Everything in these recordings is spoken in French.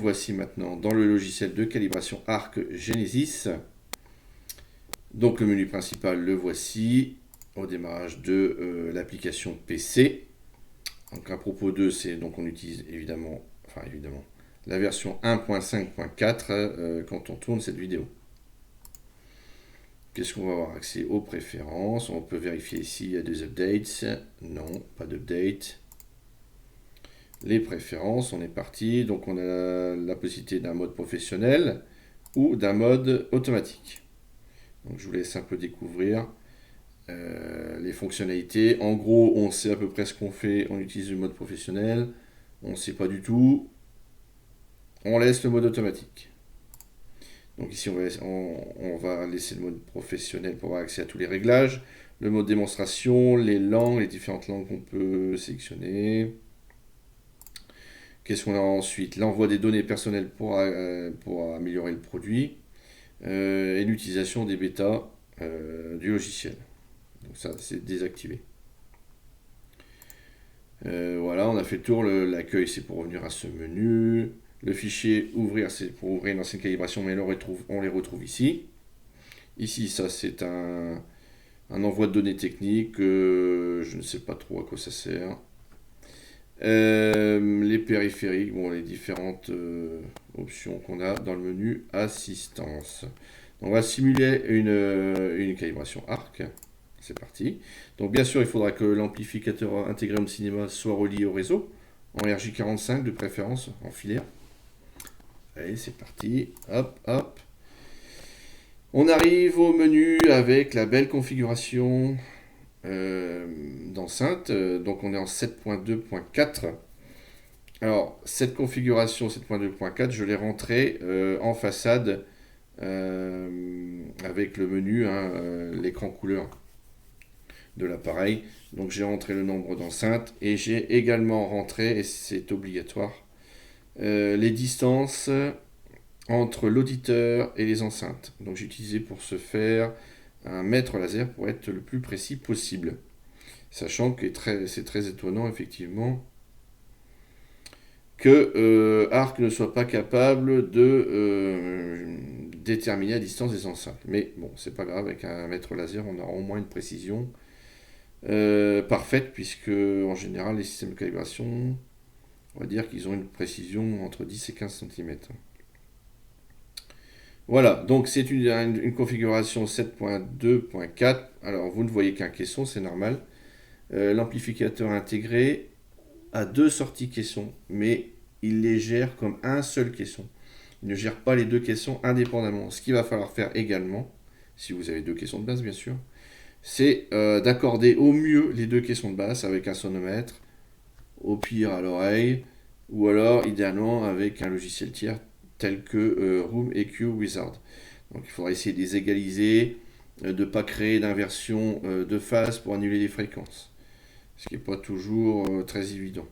voici maintenant dans le logiciel de calibration Arc Genesis. Donc le menu principal, le voici au démarrage de l'application PC. Donc à propos de, c'est donc on utilise évidemment la version 1.5.4 quand on tourne cette vidéo. Qu'est-ce qu'on va avoir accès aux préférences? On peut vérifier ici, il y a des updates. Non, pas d'update. Les préférences, on est parti. Donc on a la possibilité d'un mode professionnel ou d'un mode automatique. Donc je vous laisse un peu découvrir les fonctionnalités. En gros, on sait à peu près ce qu'on fait. On utilise le mode professionnel. On ne sait pas du tout. On laisse le mode automatique. Donc ici, on va laisser le mode professionnel pour avoir accès à tous les réglages. Le mode démonstration, les langues, les différentes langues qu'on peut sélectionner. Qu'est-ce qu'on a ensuite? L'envoi des données personnelles pour améliorer le produit. Et l'utilisation des bêtas du logiciel. Donc ça, c'est désactivé. Voilà, on a fait le tour. L'accueil, c'est pour revenir à ce menu. Le fichier ouvrir, c'est pour ouvrir une ancienne calibration, mais on les retrouve ici. Ici, ça, c'est un envoi de données techniques. Je ne sais pas trop à quoi ça sert. Les périphériques, bon, les différentes options qu'on a dans le menu assistance. On va simuler une calibration ARC. C'est parti. Donc bien sûr, il faudra que l'amplificateur intégré Home Cinéma soit relié au réseau, en RJ45 de préférence, en filaire. Allez, c'est parti. Hop, hop. On arrive au menu avec la belle configuration d'enceinte. Donc on est en 7.2.4. Alors, cette configuration 7.2.4, je l'ai rentrée en façade avec le menu, l'écran couleur de l'appareil. Donc j'ai rentré le nombre d'enceintes et j'ai également rentré, et c'est obligatoire, les distances entre l'auditeur et les enceintes. Donc j'ai utilisé pour ce faire un mètre laser pour être le plus précis possible. Sachant que c'est très étonnant effectivement que Arc ne soit pas capable de déterminer la distance des enceintes. Mais bon, c'est pas grave, avec un mètre laser, on aura au moins une précision parfaite, puisque en général, les systèmes de calibration, on va dire qu'ils ont une précision entre 10 et 15 cm. Voilà, donc c'est une configuration 7.2.4. Alors, vous ne voyez qu'un caisson, c'est normal. L'amplificateur intégré a deux sorties caissons, mais il les gère comme un seul caisson. Il ne gère pas les deux caissons indépendamment. Ce qu'il va falloir faire également, si vous avez deux caissons de basse bien sûr, c'est d'accorder au mieux les deux caissons de basse avec un sonomètre, au pire à l'oreille, ou alors idéalement avec un logiciel tiers tel que Room EQ Wizard. Donc il faudra essayer de les égaliser, de ne pas créer d'inversion de phase pour annuler les fréquences. Ce qui n'est pas toujours très évident.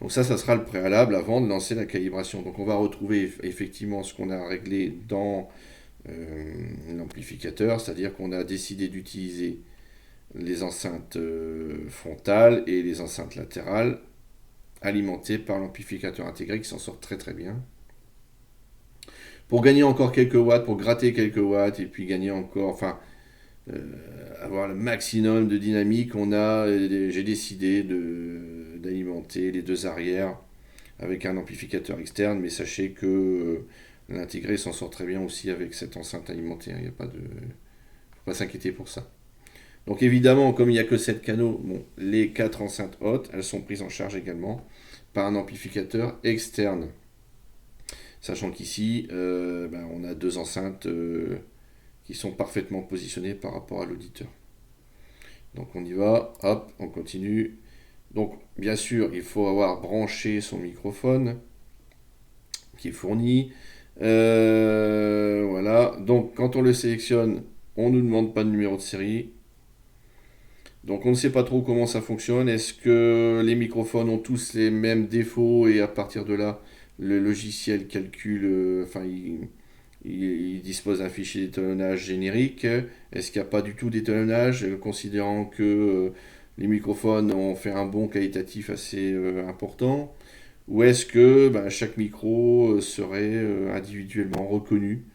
Donc ça sera le préalable avant de lancer la calibration. Donc on va retrouver effectivement ce qu'on a réglé dans l'amplificateur, c'est-à-dire qu'on a décidé d'utiliser les enceintes frontales et les enceintes latérales alimentées par l'amplificateur intégré qui s'en sort très très bien. Pour gagner encore quelques watts, pour gratter quelques watts et puis gagner encore, avoir le maximum de dynamique, j'ai décidé d'alimenter les deux arrières avec un amplificateur externe, mais sachez que l'intégré s'en sort très bien aussi avec cette enceinte alimentée, il n'y a pas de... faut pas s'inquiéter pour ça. Donc évidemment, comme il n'y a que 7 canaux, les 4 enceintes hautes, elles sont prises en charge également par un amplificateur externe. Sachant qu'ici, on a deux enceintes qui sont parfaitement positionnés par rapport à l'auditeur. Donc on y va, hop, on continue. Donc bien sûr, il faut avoir branché son microphone qui est fourni. Voilà, donc quand on le sélectionne, on ne nous demande pas de numéro de série. Donc on ne sait pas trop comment ça fonctionne. Est-ce que les microphones ont tous les mêmes défauts et à partir de là, le logiciel calcule, il dispose d'un fichier d'étalonnage générique. Est-ce qu'il n'y a pas du tout d'étalonnage, considérant que les microphones ont fait un bond qualitatif assez important? ou est-ce que chaque micro serait individuellement reconnu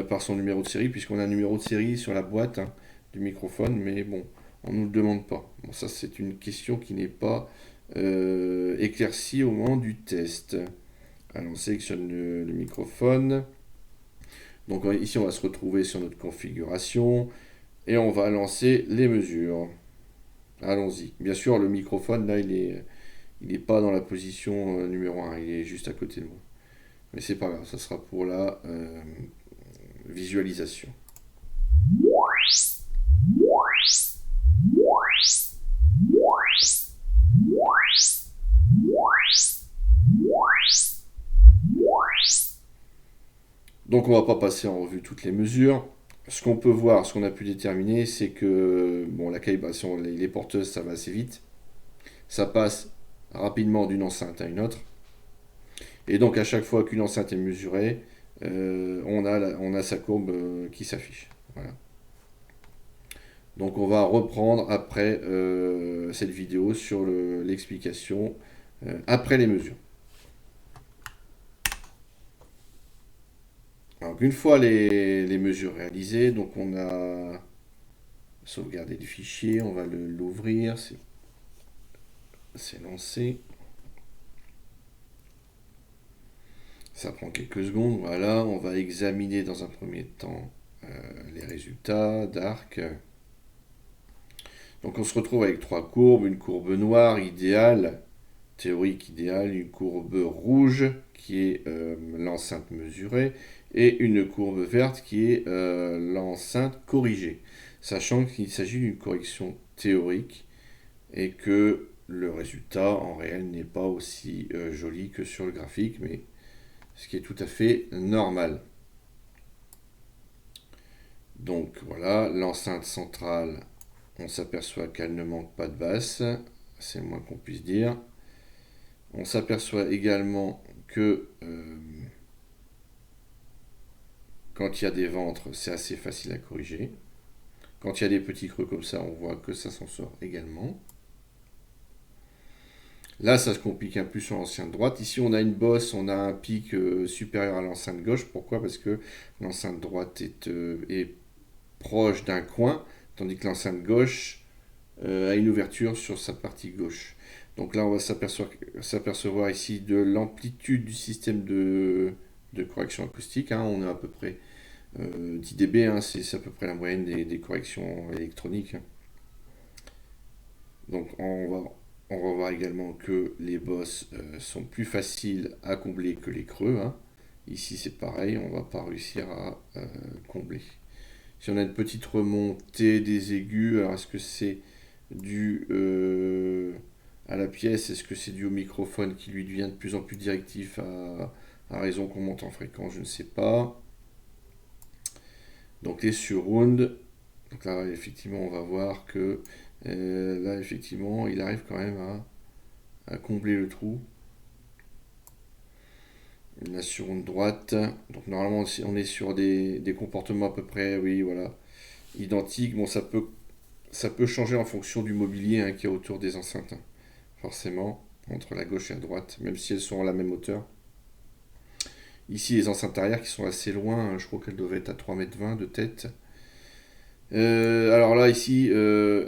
par son numéro de série, puisqu'on a un numéro de série sur la boîte hein, du microphone, mais bon, on ne nous le demande pas. Bon, ça c'est une question qui n'est pas éclaircie au moment du test. Alors on sélectionne le microphone. Donc ici on va se retrouver sur notre configuration et on va lancer les mesures. Allons-y. Bien sûr le microphone là il est pas dans la position numéro un, il est juste à côté de moi. Mais c'est pas grave, ça sera pour la visualisation. Donc on va pas passer en revue toutes les mesures. Ce qu'on peut voir, ce qu'on a pu déterminer, c'est que bon, la calibration, les porteuses, ça va assez vite. Ça passe rapidement d'une enceinte à une autre. Et donc à chaque fois qu'une enceinte est mesurée, on a sa courbe qui s'affiche. Voilà. Donc on va reprendre après cette vidéo sur l'explication après les mesures. Alors une fois les mesures réalisées, donc on a sauvegardé le fichier, on va l'ouvrir, c'est lancé. Ça prend quelques secondes, voilà, on va examiner dans un premier temps les résultats d'arc. Donc on se retrouve avec trois courbes, une courbe noire idéale, théorique idéale, une courbe rouge qui est l'enceinte mesurée et une courbe verte qui est l'enceinte corrigée, sachant qu'il s'agit d'une correction théorique et que le résultat en réel n'est pas aussi joli que sur le graphique, mais ce qui est tout à fait normal. Donc voilà, l'enceinte centrale, on s'aperçoit qu'elle ne manque pas de basse, c'est le moins qu'on puisse dire. On s'aperçoit également que quand il y a des ventres, c'est assez facile à corriger. Quand il y a des petits creux comme ça, on voit que ça s'en sort également. Là, ça se complique un peu sur l'enceinte droite. Ici, on a une bosse, on a un pic supérieur à l'enceinte gauche. Pourquoi? Parce que l'enceinte droite est proche d'un coin, tandis que l'enceinte gauche a une ouverture sur sa partie gauche. Donc là, on va s'apercevoir ici de l'amplitude du système de correction acoustique. Hein. On est à peu près 10 dB, hein, c'est à peu près la moyenne des corrections électroniques. Donc on va voir également que les bosses sont plus faciles à combler que les creux. Hein. Ici c'est pareil, on ne va pas réussir à combler. Si on a une petite remontée des aigus, alors est-ce que c'est dû à la pièce? Est-ce que c'est dû au microphone qui lui devient de plus en plus directif à raison qu'on monte en fréquence? Je ne sais pas. Donc les surrounds, donc là effectivement on va voir que là effectivement il arrive quand même à combler le trou. La surround droite, donc normalement on est sur des comportements à peu près, oui voilà, identiques. Bon ça peut changer en fonction du mobilier hein, qu'il y a autour des enceintes, hein, forcément, entre la gauche et la droite, même si elles sont à la même hauteur. Ici les enceintes arrière qui sont assez loin, hein, je crois qu'elles doivent être à 3,20 m de tête. Alors là, ici,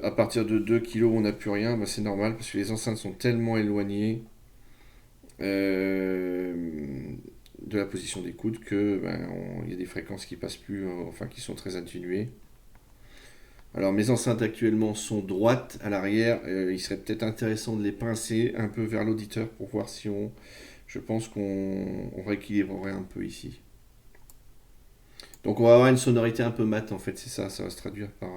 à partir de 2 kg, on n'a plus rien. C'est normal parce que les enceintes sont tellement éloignées euh, de la position des coudes que il y a des fréquences qui passent plus, enfin qui sont très atténuées. Alors mes enceintes actuellement sont droites à l'arrière. Il serait peut-être intéressant de les pincer un peu vers l'auditeur pour voir si on. Je pense qu'on rééquilibrerait un peu ici. Donc on va avoir une sonorité un peu mate en fait, c'est ça, ça va se traduire par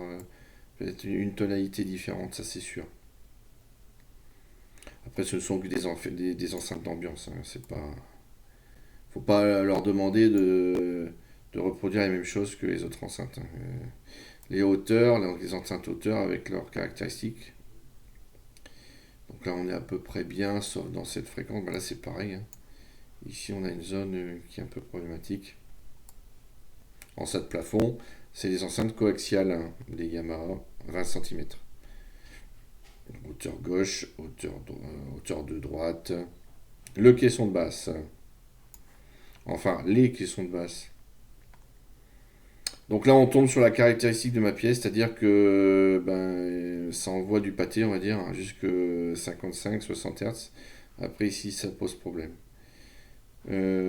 peut-être une tonalité différente, ça c'est sûr. Après ce ne sont que des enceintes d'ambiance, hein, c'est pas. Faut pas leur demander de reproduire les mêmes choses que les autres enceintes. Hein. Les hauteurs, les enceintes hauteurs avec leurs caractéristiques. Donc là on est à peu près bien, sauf dans cette fréquence, là c'est pareil. Hein. Ici on a une zone qui est un peu problématique. Enceinte plafond, c'est les enceintes coaxiales hein, des Yamaha, 20 cm. Hauteur gauche, hauteur de droite, le caisson de basse. Enfin, les caissons de basse. Donc là, on tombe sur la caractéristique de ma pièce, c'est-à-dire que ça envoie du pâté, on va dire, hein, jusque 55-60 Hz. Après, ici, ça pose problème.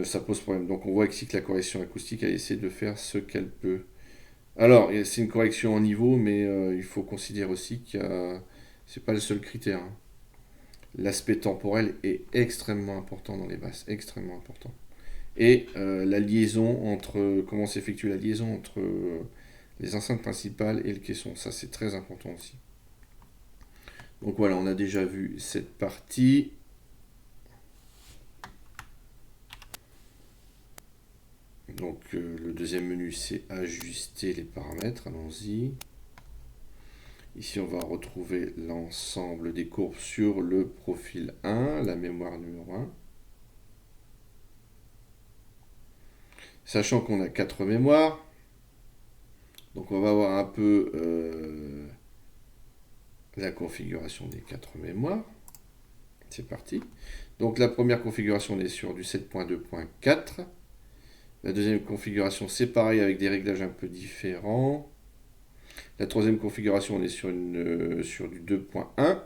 Ça pose problème. Donc on voit ici que la correction acoustique a essayé de faire ce qu'elle peut. Alors, c'est une correction en niveau, mais il faut considérer aussi que c'est pas le seul critère, hein. L'aspect temporel est extrêmement important dans les basses, extrêmement important. Et la liaison entre, comment s'effectue la liaison entre les enceintes principales et le caisson, ça c'est très important aussi. Donc voilà, on a déjà vu cette partie. Donc le deuxième menu c'est ajuster les paramètres, allons-y. Ici on va retrouver l'ensemble des courbes sur le profil 1, la mémoire numéro 1. Sachant qu'on a 4 mémoires, donc on va voir un peu la configuration des 4 mémoires. C'est parti. Donc la première configuration, on est sur du 7.2.4. La deuxième configuration, c'est pareil avec des réglages un peu différents. La troisième configuration, on est sur du 2.1.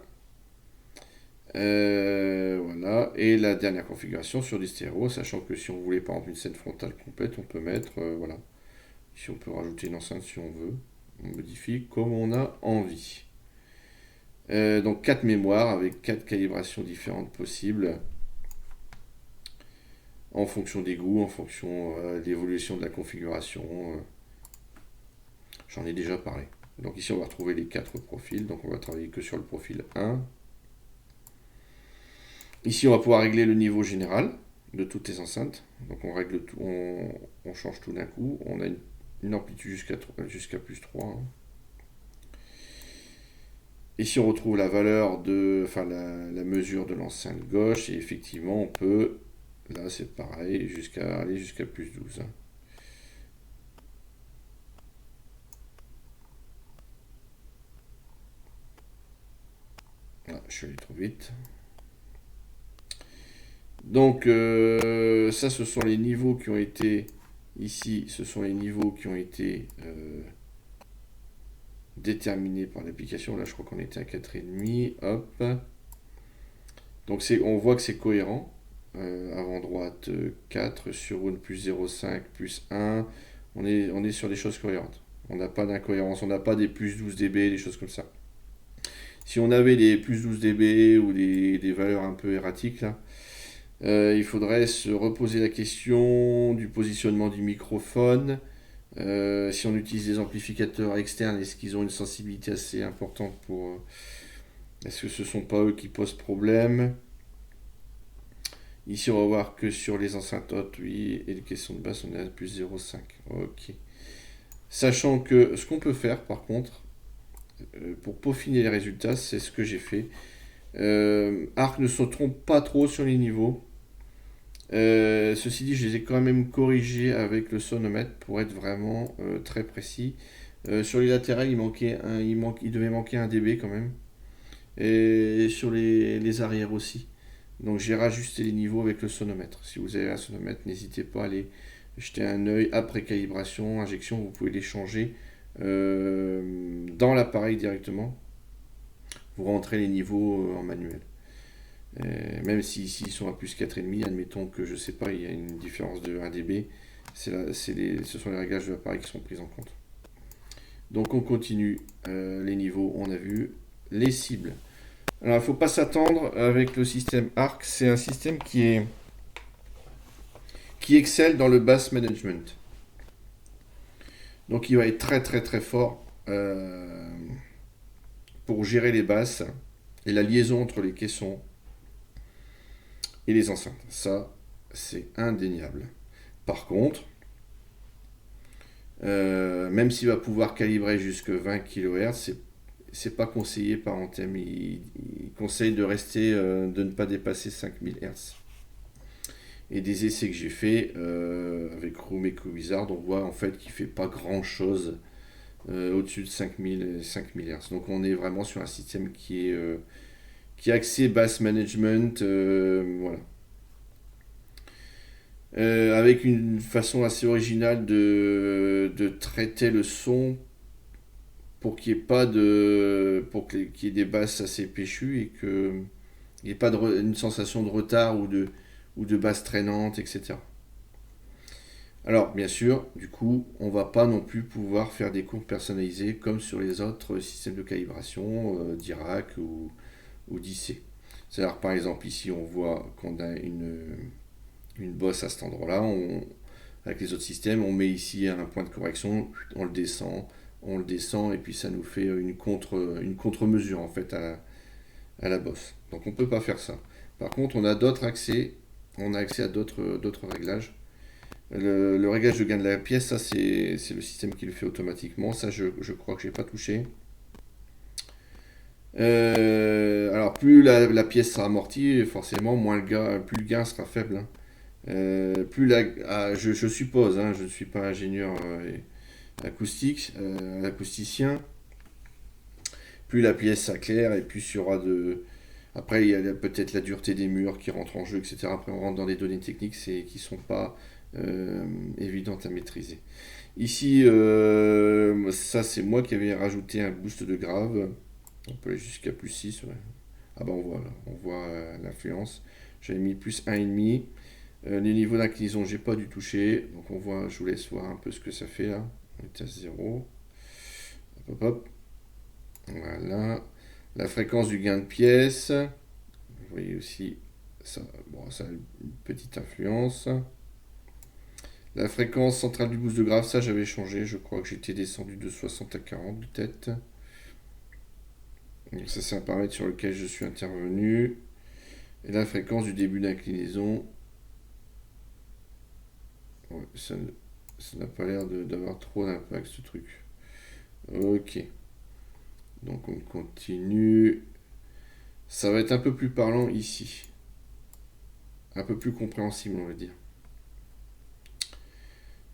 Voilà. Et la dernière configuration sur du stéréo, sachant que si on voulait par exemple une scène frontale complète, on peut mettre, voilà. Ici, on peut rajouter une enceinte si on veut. On modifie comme on a envie. Donc 4 mémoires avec 4 calibrations différentes possibles en fonction des goûts, en fonction de l'évolution de la configuration. J'en ai déjà parlé. Donc ici on va retrouver les 4 profils, donc on va travailler que sur le profil 1. Ici on va pouvoir régler le niveau général de toutes les enceintes. Donc on règle tout, on change tout d'un coup. On a une amplitude jusqu'à plus 3. Hein. Ici on retrouve la valeur enfin la mesure de l'enceinte gauche et effectivement on peut, là c'est pareil, aller jusqu'à plus 12. Hein. Ah, je suis allé trop vite. Donc ça ce sont les niveaux qui ont été, ici ce sont les niveaux qui ont été déterminés par l'application. Là je crois qu'on était à 4,5. Hop. Donc on voit que c'est cohérent. Avant droite 4 sur une plus 0,5 plus 1. On est sur des choses cohérentes. On n'a pas d'incohérence, on n'a pas des plus 12 dB, des choses comme ça. Si on avait des plus 12 dB ou des valeurs un peu erratiques, là, il faudrait se reposer la question du positionnement du microphone. Si on utilise des amplificateurs externes, est-ce qu'ils ont une sensibilité assez importante pour... est-ce que ce ne sont pas eux qui posent problème? Ici, on va voir que sur les enceintes hautes, oui, et les caissons de basse, on est à plus 0,5. Ok. Sachant que ce qu'on peut faire, par contre, pour peaufiner les résultats, c'est ce que j'ai fait. Arc ne se trompe pas trop sur les niveaux. Ceci dit, je les ai quand même corrigés avec le sonomètre pour être vraiment très précis. Sur les latérales, il devait manquer 1 dB quand même. Et sur les arrières aussi. Donc j'ai rajusté les niveaux avec le sonomètre. Si vous avez un sonomètre, n'hésitez pas à aller jeter un œil après calibration, injection, vous pouvez les changer dans l'appareil directement. Vous rentrez les niveaux en manuel. Même si ici ils sont à plus 4,5, admettons que je sais pas, il y a une différence de 1 dB, ce sont les réglages de l'appareil qui sont pris en compte. Donc on continue les niveaux, on a vu les cibles. Alors il ne faut pas s'attendre avec le système ARC, c'est un système qui excelle dans le bass management. Donc il va être très très très fort pour gérer les basses et la liaison entre les caissons et les enceintes. Ça, c'est indéniable. Par contre, même s'il va pouvoir calibrer jusqu'à 20 kHz, c'est pas conseillé par Anthem. Il conseille de rester, de ne pas dépasser 5000 Hz. Et des essais que j'ai fait avec Room Echo Wizard, on voit en fait qu'il fait pas grand chose au-dessus de 5000 Hz. Donc on est vraiment sur un système qui est axé bass management. Voilà. avec une façon assez originale de traiter le son pour qu'il n'y ait pas qu'il y ait des basses assez péchues et qu'il n'y ait pas une sensation de retard ou de basse traînante, etc. Alors, bien sûr, du coup, on va pas non plus pouvoir faire des courbes personnalisées comme sur les autres systèmes de calibration, Dirac ou d'IC. C'est-à-dire, par exemple, ici, on voit qu'on a une bosse à cet endroit-là. Avec les autres systèmes, on met ici un point de correction, on le descend, et puis ça nous fait une contre-mesure en fait à la bosse. Donc on ne peut pas faire ça. Par contre, on a accès à d'autres réglages. Le réglage de gain de la pièce, ça c'est le système qui le fait automatiquement. Ça, je crois que j'ai pas touché. Alors plus la pièce sera amortie, forcément, plus le gain sera faible, hein. Je suppose, hein, je ne suis pas ingénieur acousticien, plus la pièce s'éclaire et plus il y aura de. Après, il y a peut-être la dureté des murs qui rentre en jeu, etc. Après, on rentre dans des données techniques qui ne sont pas évidentes à maîtriser. Ici, ça c'est moi qui avais rajouté un boost de grave. On peut aller jusqu'à plus 6. Ouais. Ah bah on voit, là, on voit l'influence. J'avais mis plus 1,5. Les niveaux d'inclinaison, j'ai pas dû toucher. Donc on voit, je vous laisse voir un peu ce que ça fait là. On est à 0. Hop, hop, hop. Voilà. La fréquence du gain de pièce. Vous voyez aussi, ça, bon, ça a une petite influence. La fréquence centrale du boost de grave, ça j'avais changé. Je crois que j'étais descendu de 60 à 40 peut-être. Donc ça c'est un paramètre sur lequel je suis intervenu. Et la fréquence du début d'inclinaison. Ouais, ça n'a pas l'air d'avoir trop d'impact ce truc. Ok. Donc on continue. Ça va être un peu plus parlant ici. Un peu plus compréhensible on va dire.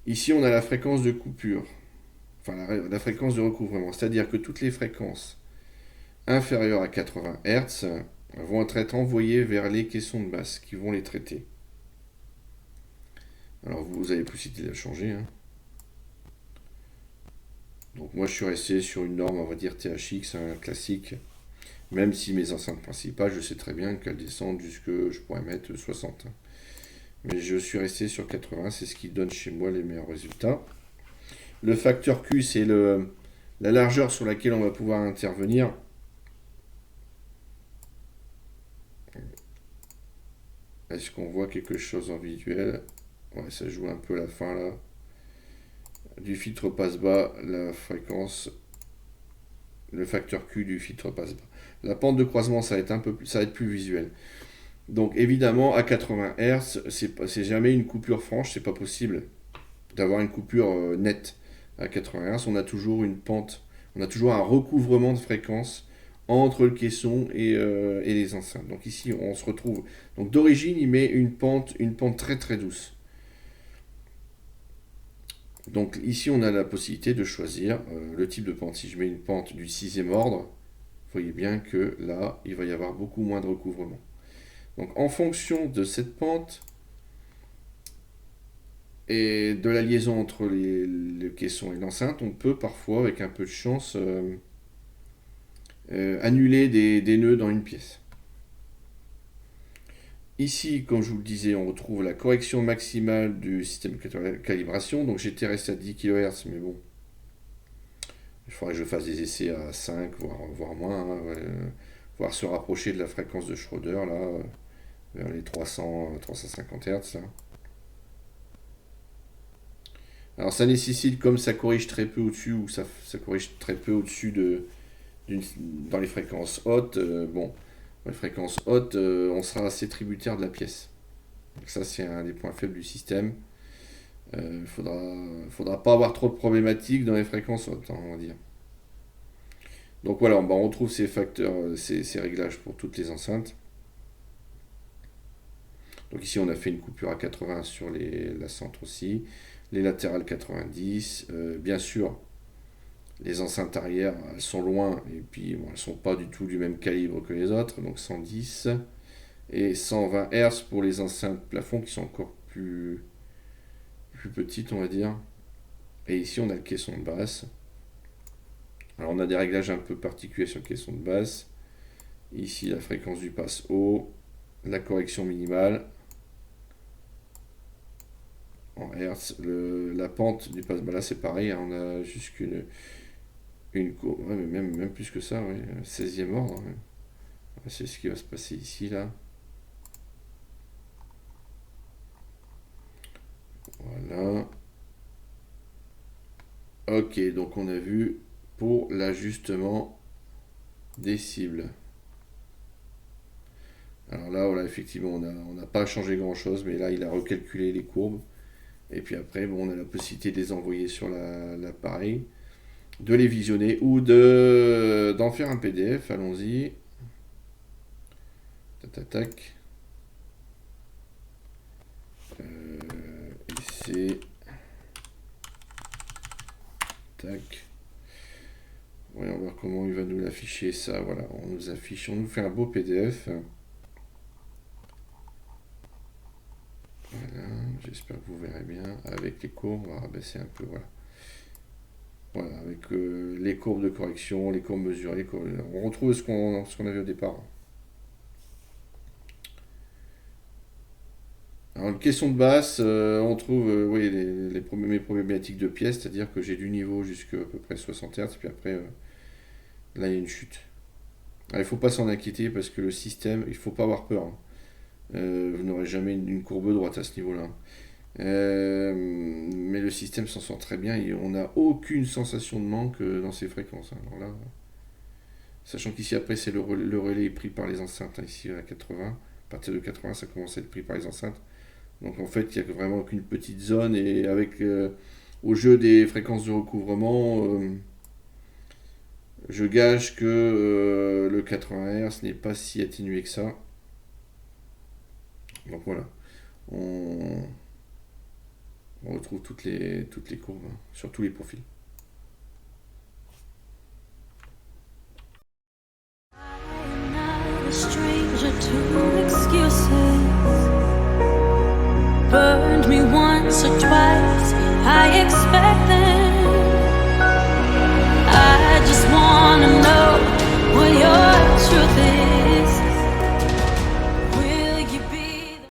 Ici on a la fréquence de coupure. Enfin la fréquence de recouvrement. C'est-à-dire que toutes les fréquences inférieures à 80 Hz vont être envoyées vers les caissons de basse qui vont les traiter. Alors vous avez possibilité de la changer, hein. Donc moi je suis resté sur une norme, on va dire THX, un classique. Même si mes enceintes principales, je sais très bien qu'elles descendent jusque, je pourrais mettre 60. Mais je suis resté sur 80, c'est ce qui donne chez moi les meilleurs résultats. Le facteur Q, c'est la largeur sur laquelle on va pouvoir intervenir. Est-ce qu'on voit quelque chose en visuel? Ouais, ça joue un peu à la fin là. Du filtre passe-bas, la fréquence, le facteur Q du filtre passe-bas. La pente de croisement, ça va être plus visuel. Donc évidemment, à 80 Hz, c'est jamais une coupure franche, c'est pas possible d'avoir une coupure nette. À 80 Hz, on a toujours une pente, on a toujours un recouvrement de fréquence entre le caisson et les enceintes. Donc ici, on se retrouve. Donc d'origine, il met une pente très très douce. Donc ici, on a la possibilité de choisir le type de pente. Si je mets une pente du sixième ordre, vous voyez bien que là, il va y avoir beaucoup moins de recouvrement. Donc en fonction de cette pente et de la liaison entre le caisson et l'enceinte, on peut parfois, avec un peu de chance, annuler des nœuds dans une pièce. Ici, comme je vous le disais, on retrouve la correction maximale du système de calibration. Donc j'étais resté à 10 kHz, mais bon, il faudrait que je fasse des essais à 5, voire moins, hein, voire se rapprocher de la fréquence de Schroeder, là, vers les 350 Hz. Là. Alors ça nécessite, comme ça corrige très peu au-dessus, ou ça corrige très peu au-dessus dans les fréquences hautes, bon, dans les fréquences hautes, on sera assez tributaire de la pièce. Donc ça c'est un des points faibles du système. Faudra pas avoir trop de problématiques dans les fréquences hautes, hein, on va dire. Donc voilà, on retrouve ces facteurs, ces réglages pour toutes les enceintes. Donc ici on a fait une coupure à 80 sur la centre aussi, les latérales 90, bien sûr les enceintes arrière elles sont loin et puis bon, elles sont pas du tout du même calibre que les autres, donc 110 et 120 Hz pour les enceintes plafond qui sont encore plus petite, on va dire. Et ici, on a le caisson de basse. Alors, on a des réglages un peu particuliers sur le caisson de basse. Ici, la fréquence du passe haut, la correction minimale en Hertz, la pente du passe bas. Là, c'est pareil, hein, on a jusqu'une courbe, ouais, mais même plus que ça, ouais, 16e ordre. Hein. C'est ce qui va se passer ici, là. Voilà. Ok, donc on a vu pour l'ajustement des cibles. Alors là, voilà, effectivement, on n'a pas changé grand-chose, mais là, il a recalculé les courbes. Et puis après, bon, on a la possibilité de les envoyer sur l'appareil, de les visionner ou d'en faire un PDF. Allons-y. Tac, tac, tac. Et c'est... Tac. Voyons voir comment il va nous l'afficher, ça. Voilà, on nous fait un beau PDF. Voilà, j'espère que vous verrez bien. Avec les courbes, on va rabaisser un peu, voilà. Voilà, avec les courbes de correction, les courbes mesurées, on retrouve ce qu'on avait au départ. Alors, une question de basse, on trouve oui, mes problématiques de pièces, c'est-à-dire que j'ai du niveau jusqu'à à peu près 60 Hz, puis après, là, il y a une chute. Alors, il ne faut pas s'en inquiéter parce que le système, il ne faut pas avoir peur. Hein. Vous n'aurez jamais une courbe droite à ce niveau-là. Mais le système s'en sort très bien et on n'a aucune sensation de manque dans ces fréquences. Hein. Alors là, sachant qu'ici après c'est le relais est pris par les enceintes, hein, ici à 80, à partir de 80 ça commence à être pris par les enceintes. Donc en fait il n'y a vraiment qu'une petite zone et avec au jeu des fréquences de recouvrement, je gage que le 80 Hz n'est pas si atténué que ça. Donc voilà, on retrouve toutes les courbes hein, sur tous les profils. Stranger to excuses, burned me once or twice. I expect them. I just wanna know what your truth is.